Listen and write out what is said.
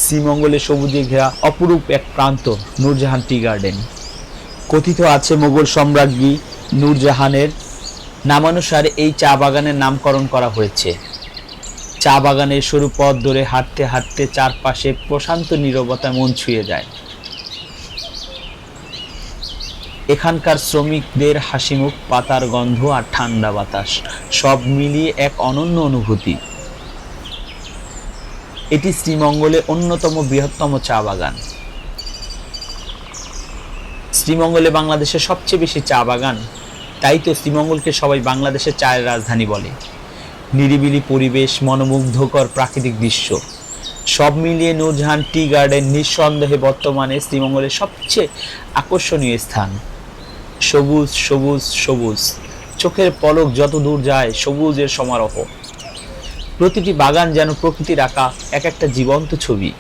শ্রীমঙ্গলে সবুজে ঘেরা অপরূপ এক প্রান্ত নূরজাহান টি গার্ডেন। কথিত আছে মোগল সম্রাজ্ঞী নূরজাহানের নামানুসারে এই চা বাগানের নামকরণ করা হয়েছে। চা বাগানের সরু পথ ধরে হাঁটতে হাঁটতে চারপাশে প্রশান্ত নীরবতা মন ছুঁয়ে যায়। এখানকার শ্রমিকদের হাসিমুখ, পাতার গন্ধ আর ঠান্ডা বাতাস সব মিলিয়ে এক অনন্য অনুভূতি। এটি শ্রীমঙ্গলে অন্যতম বৃহত্তম চা বাগান। শ্রীমঙ্গলে বাংলাদেশের সবচেয়ে বেশি চা বাগান, তাই তো শ্রীমঙ্গলকে সবাই বাংলাদেশের চায়ের রাজধানী বলে। নিরিবিলি পরিবেশ, মনোমুগ্ধকর প্রাকৃতিক দৃশ্য সব মিলিয়ে নূরজাহান টি গার্ডেন নিঃসন্দেহে বর্তমানে শ্রীমঙ্গলের সবচেয়ে আকর্ষণীয় স্থান। সবুজ সবুজ সবুজ, চোখের পলক যত দূর যায় সবুজের সমারোহ। প্রতিটি বাগান যেন প্রকৃতির আঁকা এক একটা জীবন্ত ছবি।